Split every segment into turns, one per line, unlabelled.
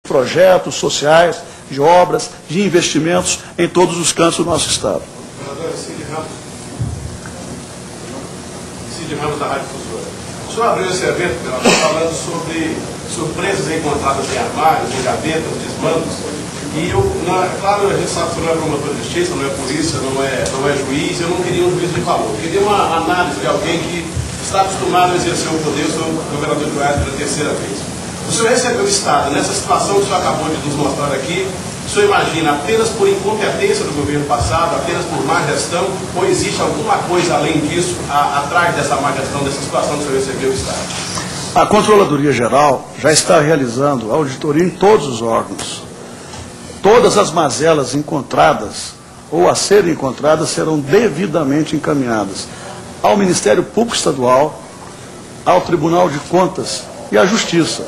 projetos sociais, de obras, de investimentos em todos os cantos do nosso Estado.
Cid Ramos, da Rádio Difusora. O senhor abriu esse evento, falando sobre surpresas encontradas em armários, em gavetas, desmandos. E claro, a gente sabe que não é promotor de justiça, não é polícia, não é juiz, eu não queria um juízo de valor. Eu queria uma análise de alguém que está acostumado a exercer o poder sobre o governador de Goiás pela terceira vez. O senhor recebeu o Estado nessa situação que o senhor acabou de nos mostrar aqui. O senhor imagina apenas por incompetência do governo passado, apenas por má gestão, ou existe alguma coisa além disso, atrás dessa má gestão, dessa situação que o senhor recebeu o Estado?
A Controladoria Geral já está realizando auditoria em todos os órgãos. Todas as mazelas encontradas ou a serem encontradas serão devidamente encaminhadas ao Ministério Público Estadual, ao Tribunal de Contas e à Justiça.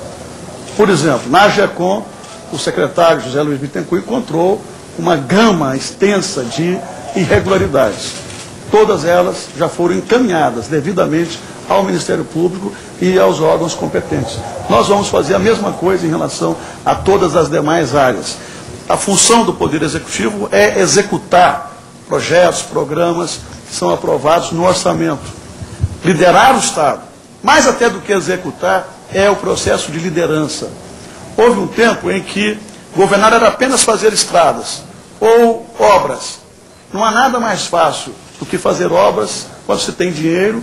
Por exemplo, na AGECOM, o secretário José Luiz Bittencourt encontrou uma gama extensa de irregularidades. Todas elas já foram encaminhadas devidamente ao Ministério Público e aos órgãos competentes. Nós vamos fazer a mesma coisa em relação a todas as demais áreas. A função do Poder Executivo é executar projetos, programas que são aprovados no orçamento. Liderar o Estado, mais até do que executar, é o processo de liderança. Houve um tempo em que governar era apenas fazer estradas ou obras. Não há nada mais fácil do que fazer obras quando se tem dinheiro,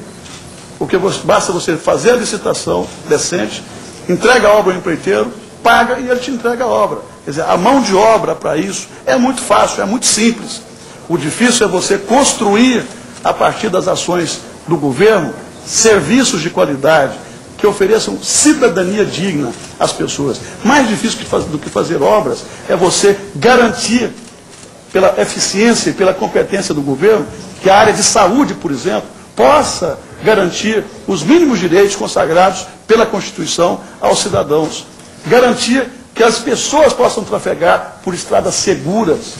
porque basta você fazer a licitação decente, entrega a obra ao empreiteiro, paga e ele te entrega a obra. Quer dizer, a mão de obra para isso é muito fácil, é muito simples. O difícil é você construir, a partir das ações do governo, serviços de qualidade que ofereçam cidadania digna às pessoas. Mais difícil do que fazer obras é você garantir, pela eficiência e pela competência do governo, que a área de saúde, por exemplo, possa garantir os mínimos direitos consagrados pela Constituição aos cidadãos. Garantir que as pessoas possam trafegar por estradas seguras.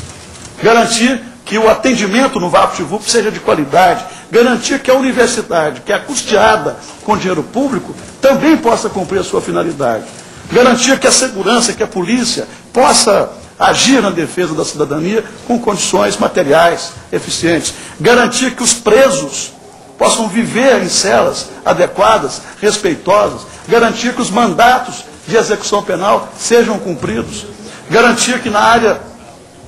Garantir que o atendimento no VaptVup seja de qualidade. Garantir que a universidade, que é custeada com dinheiro público, também possa cumprir a sua finalidade. Garantir que a segurança, que a polícia possa agir na defesa da cidadania com condições materiais eficientes. Garantir que os presos possam viver em celas adequadas, respeitosas. Garantir que os mandatos de execução penal sejam cumpridos. Garantir que na área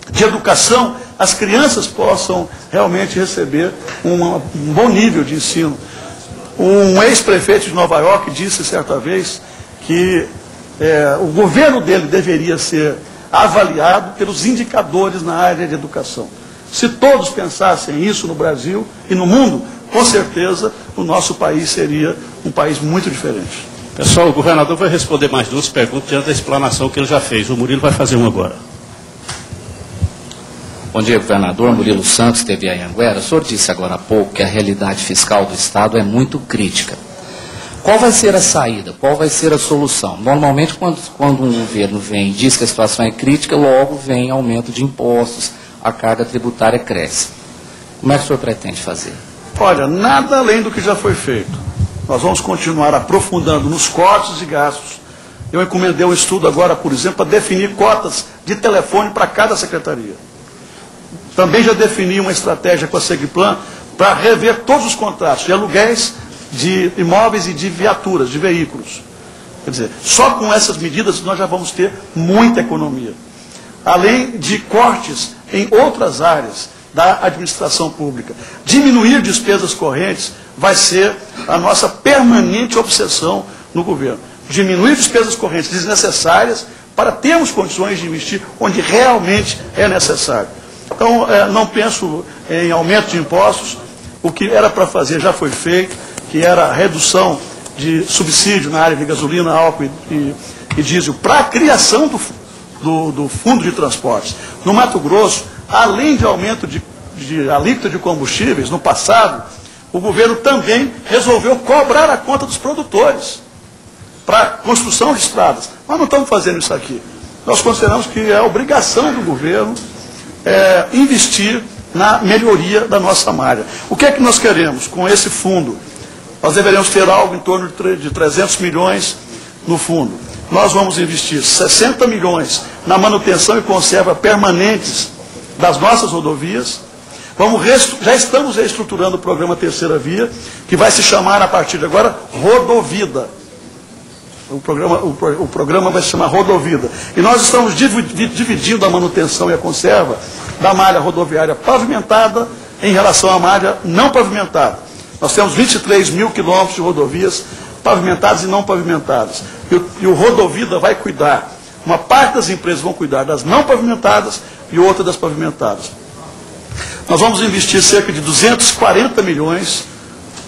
de educação as crianças possam realmente receber um bom nível de ensino. Um ex-prefeito de Nova York disse certa vez que o governo dele deveria ser avaliado pelos indicadores na área de educação. Se todos pensassem isso no Brasil e no mundo, com certeza o nosso país seria um país muito diferente.
Pessoal, o governador vai responder mais duas perguntas diante da explanação que ele já fez. O Murilo vai fazer uma agora.
Bom dia, governador. Murilo Santos, TV Anhanguera. O senhor disse agora há pouco que a realidade fiscal do Estado é muito crítica. Qual vai ser a saída? Qual vai ser a solução? Normalmente, quando um governo vem e diz que a situação é crítica, logo vem aumento de impostos, a carga tributária cresce. Como é que o senhor pretende fazer?
Olha, nada além do que já foi feito. Nós vamos continuar aprofundando nos cortes e gastos. Eu encomendei um estudo agora, por exemplo, para definir cotas de telefone para cada secretaria. Também já defini uma estratégia com a Segplan para rever todos os contratos de aluguéis de imóveis e de viaturas, de veículos. Quer dizer, só com essas medidas nós já vamos ter muita economia. Além de cortes em outras áreas da administração pública. Diminuir despesas correntes vai ser a nossa permanente obsessão no governo. Diminuir despesas correntes desnecessárias para termos condições de investir onde realmente é necessário. Então, não penso em aumento de impostos. O que era para fazer já foi feito, que era a redução de subsídio na área de gasolina, álcool e diesel, para a criação do fundo de transportes. No Mato Grosso, além de aumento de alíquota de combustíveis, no passado, o governo também resolveu cobrar a conta dos produtores para a construção de estradas. Nós não estamos fazendo isso aqui. Nós consideramos que é obrigação do governo investir na melhoria da nossa malha. O que é que nós queremos com esse fundo? Nós deveríamos ter algo em torno de 300 milhões no fundo. nós vamos investir 60 milhões na manutenção e conserva permanentes das nossas rodovias. Já estamos reestruturando o programa Terceira Via, que vai se chamar, a partir de agora, Rodovida. O programa vai se chamar Rodovida. E nós estamos dividindo a manutenção e a conserva da malha rodoviária pavimentada em relação à malha não pavimentada. Nós temos 23 mil quilômetros de rodovias pavimentadas e não pavimentadas. E o Rodovida vai cuidar. Uma parte das empresas vão cuidar das não pavimentadas e outra das pavimentadas. Nós vamos investir cerca de 240 milhões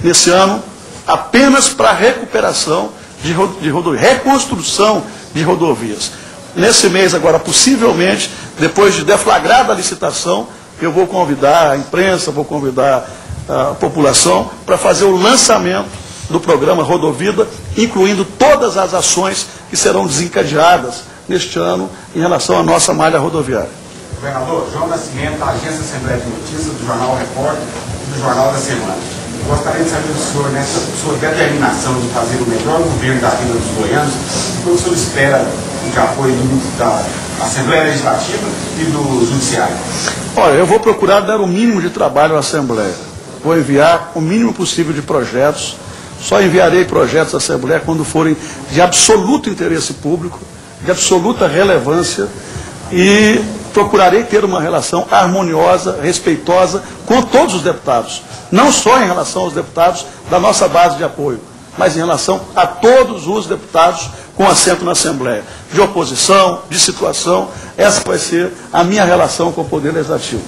nesse ano apenas para recuperação de rodovias, reconstrução de rodovias. Nesse mês agora, possivelmente, depois de deflagrada a licitação, eu vou convidar a imprensa, vou convidar a população para fazer o lançamento do programa Rodovida, incluindo todas as ações que serão desencadeadas neste ano em relação à nossa malha rodoviária.
Governador, João Nascimento, da Agência Assembleia de Notícias, do Jornal Repórter e do Jornal da Semana. Gostaria de saber do senhor, nessa sua determinação de fazer o melhor governo da vida dos goianos, o que o senhor espera de apoio da Assembleia Legislativa e do Judiciário?
Olha, eu vou procurar dar o mínimo de trabalho à Assembleia. Vou enviar o mínimo possível de projetos. Só enviarei projetos à Assembleia quando forem de absoluto interesse público, de absoluta relevância, e procurarei ter uma relação harmoniosa, respeitosa com todos os deputados. Não só em relação aos deputados da nossa base de apoio, mas em relação a todos os deputados com assento na Assembleia. De oposição, de situação, essa vai ser a minha relação com o Poder Legislativo.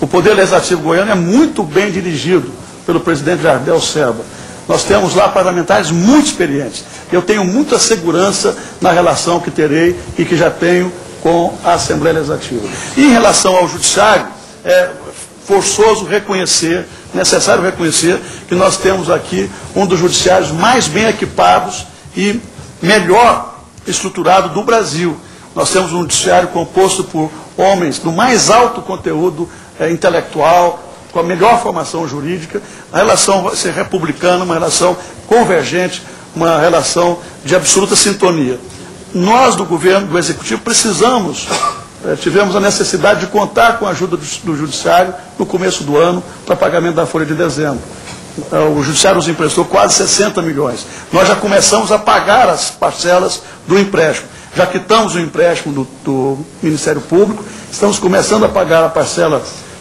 O Poder Legislativo goiano é muito bem dirigido pelo presidente Jardel Serba. Nós temos lá parlamentares muito experientes. Eu tenho muita segurança na relação que terei e que já tenho com a Assembleia Legislativa. E em relação ao Judiciário, é forçoso reconhecer, necessário reconhecer, que nós temos aqui um dos judiciários mais bem equipados e melhor estruturado do Brasil. Nós temos um judiciário composto por homens do mais alto conteúdo intelectual, com a melhor formação jurídica. A relação vai ser republicana, uma relação convergente, uma relação de absoluta sintonia. Nós, do governo, do Executivo, tivemos a necessidade de contar com a ajuda do Judiciário no começo do ano para pagamento da folha de dezembro. O Judiciário nos emprestou quase 60 milhões. Nós já começamos a pagar as parcelas do empréstimo. Já quitamos o empréstimo do Ministério Público, estamos começando a pagar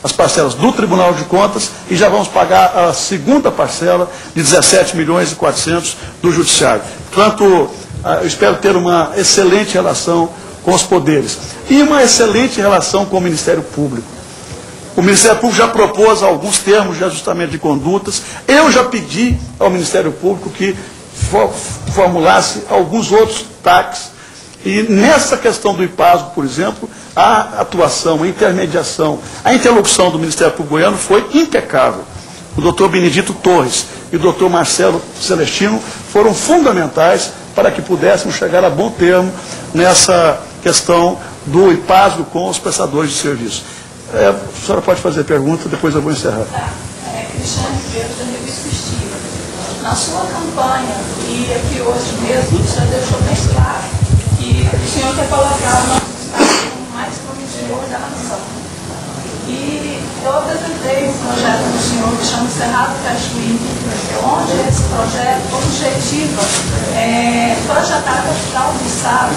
as parcelas do Tribunal de Contas e já vamos pagar a segunda parcela de 17 milhões e 400 do Judiciário. Portanto, eu espero ter uma excelente relação com os poderes e uma excelente relação com o Ministério Público. O Ministério Público já propôs alguns termos de ajustamento de condutas. Eu já pedi ao Ministério Público que formulasse alguns outros TACs. E nessa questão do IPASGO, por exemplo, a atuação, a intermediação, a interlocução do Ministério Público goiano foi impecável. O doutor Benedito Torres e o doutor Marcelo Celestino foram fundamentais para que pudéssemos chegar a bom termo nessa questão do IPASGO com os prestadores de serviço. A senhora pode fazer pergunta, depois eu vou encerrar.
Cristiane Pedro, da Revista Estiva. Na sua campanha, e aqui hoje mesmo, o senhor deixou bem claro que o senhor quer colocar o nosso Estado como mais promissor da nação. E eu apresentei um projeto do senhor que chama Cerrado Cajuí, onde esse projeto objetiva projetar a capital do Estado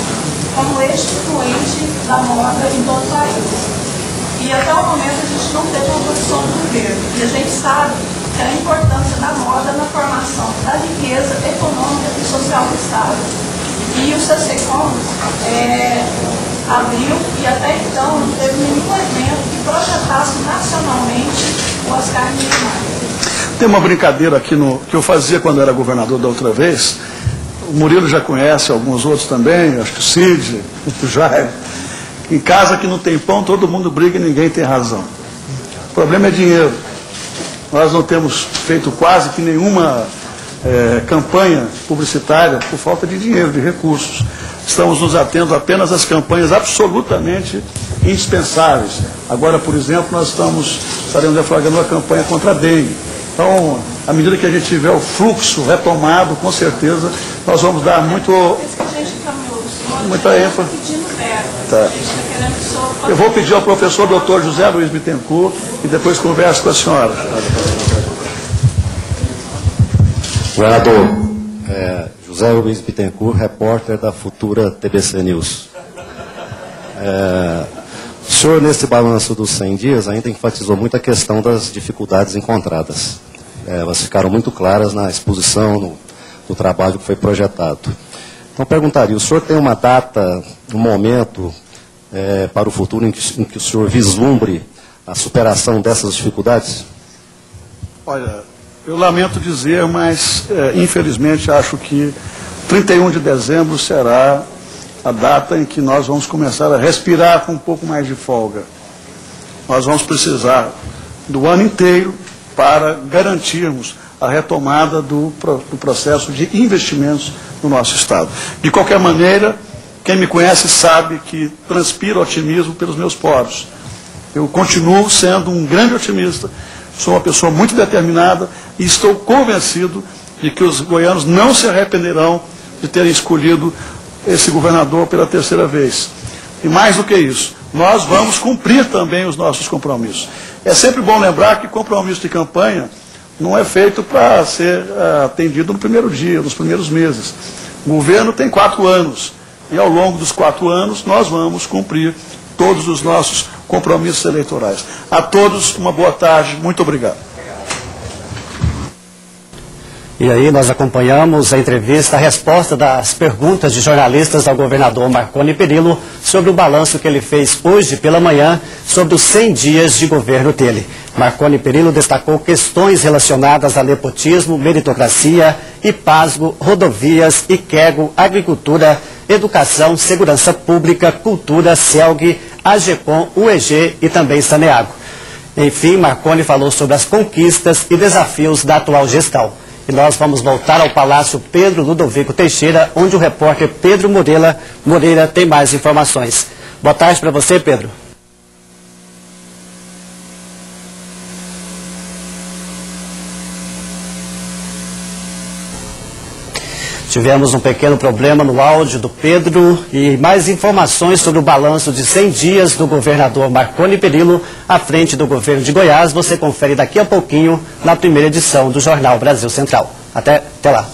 como eixo fluente da moda em todo o país. E até o momento a gente não teve uma posição do governo. E a gente sabe que a importância da moda na formação da riqueza econômica e social do Estado. E o CCCOM abriu e até então não teve nenhum evento que projetasse nacionalmente o Oscar Niemeyer.
Tem uma brincadeira aqui que eu fazia quando era governador da outra vez. O Murilo já conhece, alguns outros também, acho que o Cid, o Jair. Em casa que não tem pão, todo mundo briga e ninguém tem razão. O problema é dinheiro. Nós não temos feito quase que nenhuma campanha publicitária por falta de dinheiro, de recursos. Estamos nos atendo apenas às campanhas absolutamente indispensáveis. Agora, por exemplo, nós estaremos deflagrando uma campanha contra a dengue. Então, à medida que a gente tiver o fluxo retomado, com certeza, nós vamos dar muito...
A gente encaminhou o senhor
muita ênfase.
Pedindo verba.
Tá.
A gente está querendo que o senhor...
Eu vou pedir ao professor Dr. José Luiz Bittencourt e depois converso com a senhora.
Governador, José Luiz Bittencourt, repórter da futura TBC News. O senhor, nesse balanço dos 100 dias, ainda enfatizou muito a questão das dificuldades encontradas. Elas ficaram muito claras na exposição, no trabalho que foi projetado. Então, perguntaria, o senhor tem uma data, um momento para o futuro em que o senhor vislumbre a superação dessas dificuldades?
Olha, eu lamento dizer, mas infelizmente acho que 31 de dezembro será a data em que nós vamos começar a respirar com um pouco mais de folga. Nós vamos precisar do ano inteiro para garantirmos a retomada do processo de investimentos no nosso Estado. De qualquer maneira, quem me conhece sabe que transpiro otimismo pelos meus poros. Eu continuo sendo um grande otimista, sou uma pessoa muito determinada e estou convencido de que os goianos não se arrependerão de terem escolhido esse governador pela terceira vez. E mais do que isso, nós vamos cumprir também os nossos compromissos. É sempre bom lembrar que compromisso de campanha não é feito para ser atendido no primeiro dia, nos primeiros meses. O governo tem 4 anos e ao longo dos 4 anos nós vamos cumprir todos os nossos compromissos eleitorais. A todos uma boa tarde, muito obrigado.
E aí nós acompanhamos a entrevista, a resposta das perguntas de jornalistas ao governador Marconi Perillo sobre o balanço que ele fez hoje pela manhã sobre os 100 dias de governo dele. Marconi Perillo destacou questões relacionadas a nepotismo, meritocracia, IPASGO, rodovias, IQEGO, agricultura, educação, segurança pública, cultura, CELG, AGECOM, UEG e também Saneago. Enfim, Marconi falou sobre as conquistas e desafios da atual gestão. E nós vamos voltar ao Palácio Pedro Ludovico Teixeira, onde o repórter Pedro Moreira tem mais informações. Boa tarde para você, Pedro. Tivemos um pequeno problema no áudio do Pedro e mais informações sobre o balanço de 100 dias do governador Marconi Perillo à frente do governo de Goiás. Você confere daqui a pouquinho na primeira edição do Jornal Brasil Central. Até lá.